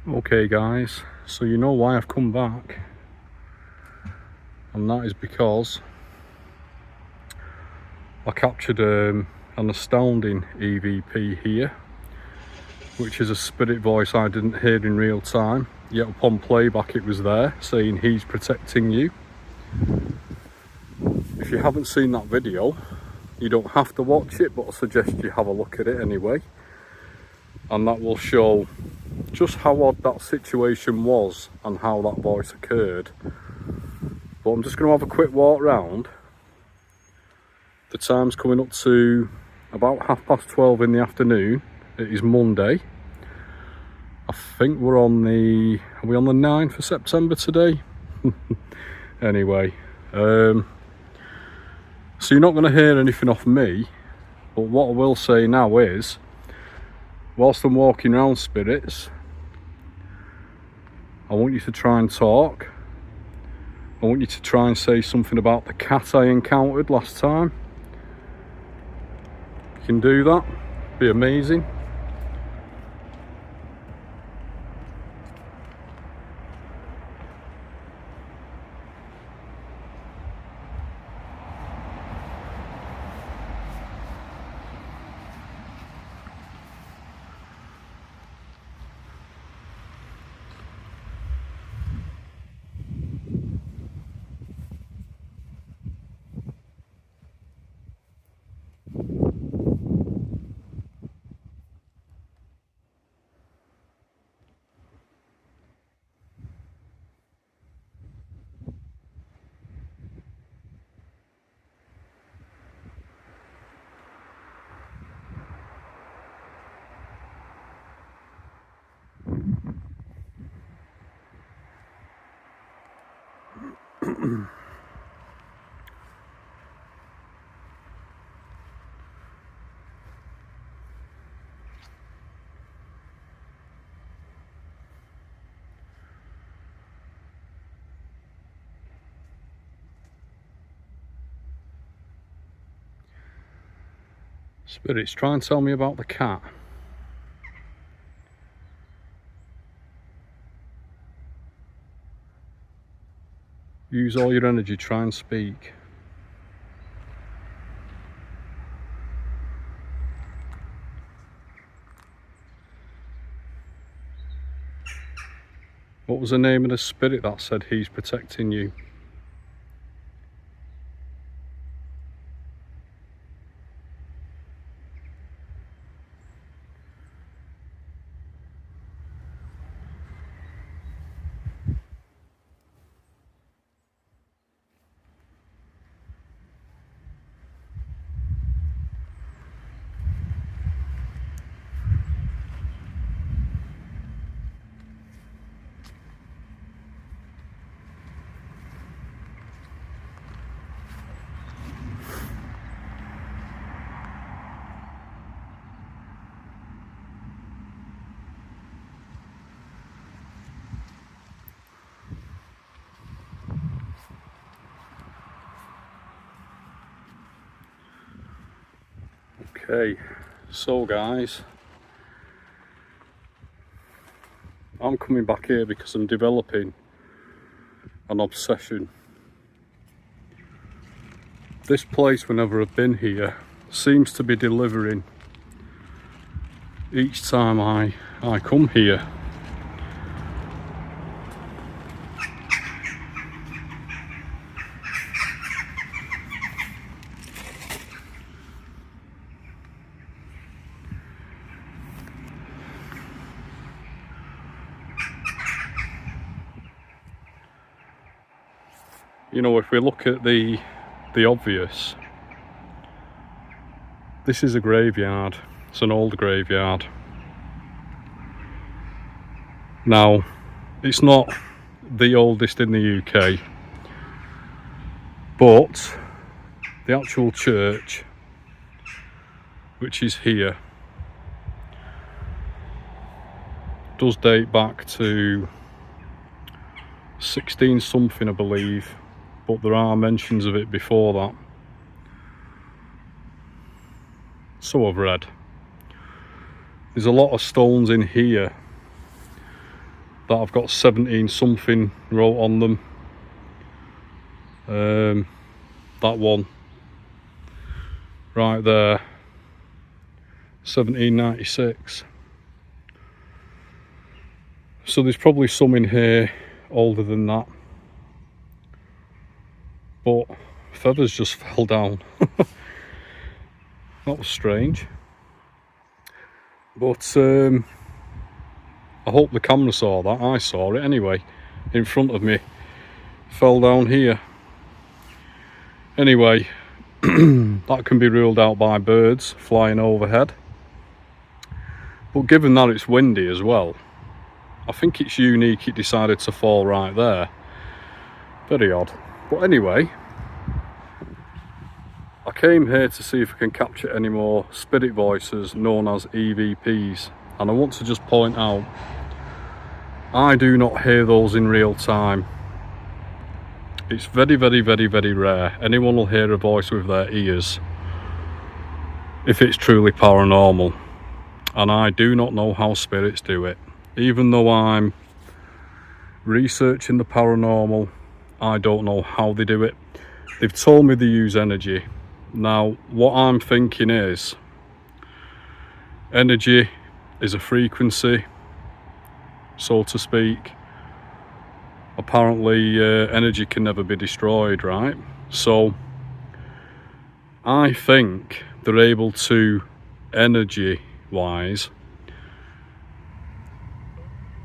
Okay guys, so you know why I've come back, and that is because I captured an astounding EVP here, which is a spirit voice I didn't hear in real time, yet upon playback it was there saying he's protecting you. If you haven't seen that video, you don't have to watch it, but I suggest you have a look at it anyway, and that will show just how odd that situation was and how that voice occurred. But I'm just going to have a quick walk round. The time's coming up to about 12:30 in the afternoon. It is Monday. I think we're on the, are we on the 9th of September today? Anyway, so you're not going to hear anything off me, but what I will say now is, whilst I'm walking around spirits, I want you to try and talk. I want you to try and say something about the cat I encountered last time. You can do that, be amazing. Spirits, try and tell me about the cat. Use all your energy, try and speak. What was the name of the spirit that said he's protecting you? Okay, so guys, I'm coming back here because I'm developing an obsession. This place, whenever I've been here, seems to be delivering each time I come here. You know, if we look at the obvious, this is a graveyard. It's an old graveyard. Now, it's not the oldest in the UK, but the actual church, which is here, does date back to 16 something, I believe, but there are mentions of it before that. So I've read. There's a lot of stones in here that I've got 17 something wrote on them. That one right there, 1796. So there's probably some in here older than that, but feathers just fell down. That was strange, but I hope the camera saw that. I saw it anyway, in front of me. Fell down here. Anyway, that can be ruled out by birds flying overhead. But given that it's windy as well, I think it's unique it decided to fall right there. Very odd. But anyway, I came here to see if I can capture any more spirit voices known as EVPs. And I want to just point out, I do not hear those in real time. It's very, very, very, very rare. Anyone will hear a voice with their ears if it's truly paranormal. And I do not know how spirits do it. Even though I'm researching the paranormal, I don't know how they do it. They've told me they use energy. Now, what I'm thinking is, energy is a frequency, so to speak. Apparently energy can never be destroyed, right? So I think they're able to, energy wise,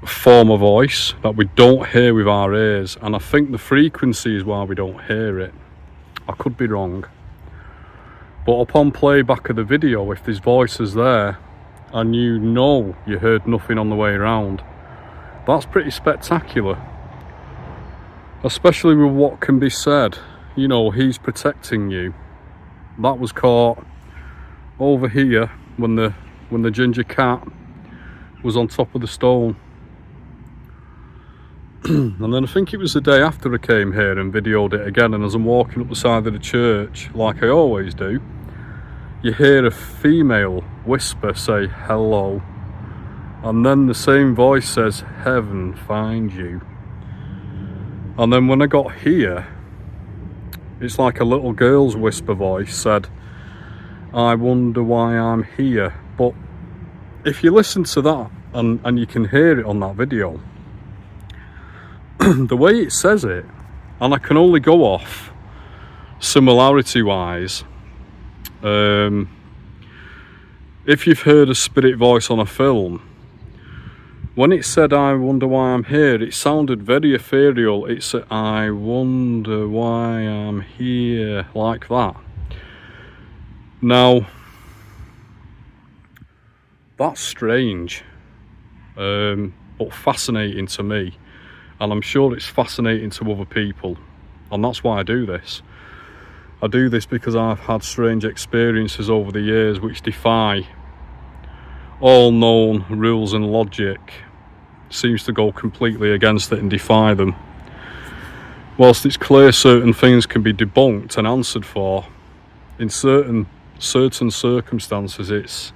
form a voice that we don't hear with our ears, and I think the frequency is why we don't hear it. I could be wrong, but upon playback of the video, if there's voices there and you know you heard nothing on the way around, that's pretty spectacular. Especially with what can be said, you know, he's protecting you. That was caught over here when the ginger cat was on top of the stone. And then I think it was the day after I came here and videoed it again, and as I'm walking up the side of the church, like I always do, you hear a female whisper say hello, and then the same voice says, heaven find you. And then when I got here, it's like a little girl's whisper voice said, I wonder why I'm here. But if you listen to that, and you can hear it on that video, the way it says it, and I can only go off similarity wise, if you've heard a spirit voice on a film, when it said, I wonder why I'm here, it sounded very ethereal. It said, I wonder why I'm here, like that. Now, that's strange, but fascinating to me. And I'm sure it's fascinating to other people. And that's why I do this. I do this because I've had strange experiences over the years which defy all known rules and logic. Seems to go completely against it and defy them. Whilst it's clear certain things can be debunked and answered for, in certain circumstances it's,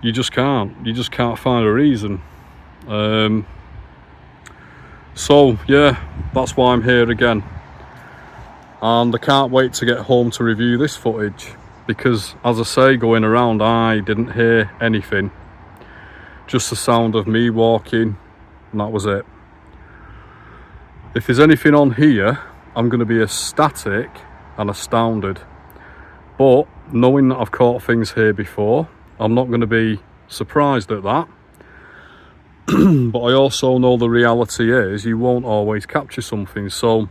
you just can't find a reason. So yeah, that's why I'm here again, and I can't wait to get home to review this footage, because as I say, going around I didn't hear anything, just the sound of me walking, and that was it. If there's anything on here, I'm going to be ecstatic and astounded, but knowing that I've caught things here before, I'm not going to be surprised at that. But I also know the reality is you won't always capture something, so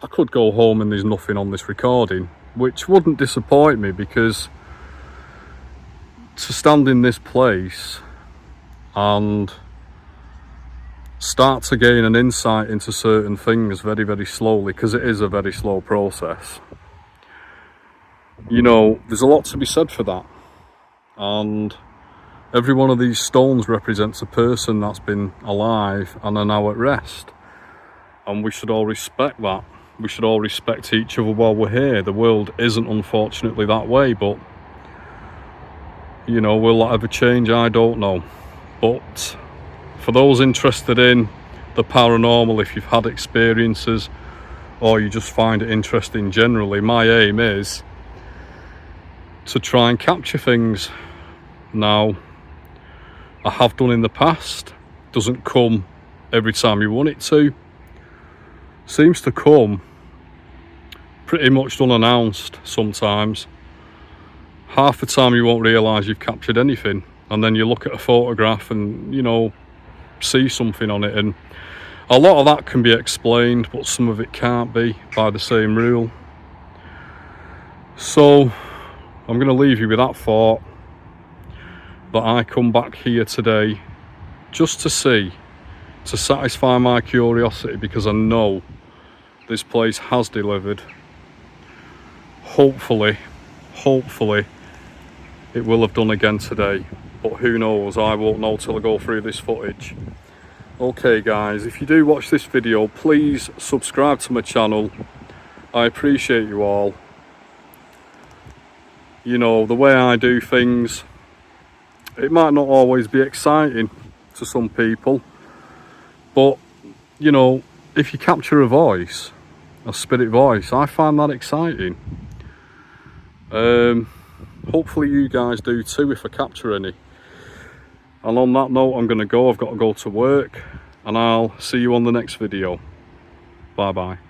I could go home and there's nothing on this recording, which wouldn't disappoint me, because to stand in this place and start to gain an insight into certain things very, very slowly, because it is a very slow process, you know, there's a lot to be said for that. And every one of these stones represents a person that's been alive and are now at rest. And we should all respect that. We should all respect each other while we're here. The world isn't unfortunately that way, but, you know, will that ever change? I don't know. But for those interested in the paranormal, if you've had experiences or you just find it interesting generally, my aim is to try and capture things. Now, I have done in the past, doesn't come every time you want it to, seems to come pretty much unannounced sometimes. Half the time you won't realise you've captured anything, and then you look at a photograph and, you know, see something on it, and a lot of that can be explained, but some of it can't be by the same rule. So I'm going to leave you with that thought, that I come back here today just to see, to satisfy my curiosity, because I know this place has delivered. Hopefully it will have done again today, but who knows, I won't know till I go through this footage. Okay guys, if you do watch this video, please subscribe to my channel. I appreciate you all. You know, the way I do things, it might not always be exciting to some people, but you know, if you capture a voice, a spirit voice, I find that exciting. Hopefully you guys do too, if I capture any. And on that note, I'm going to go. I've got to go to work, and I'll see you on the next video. Bye bye.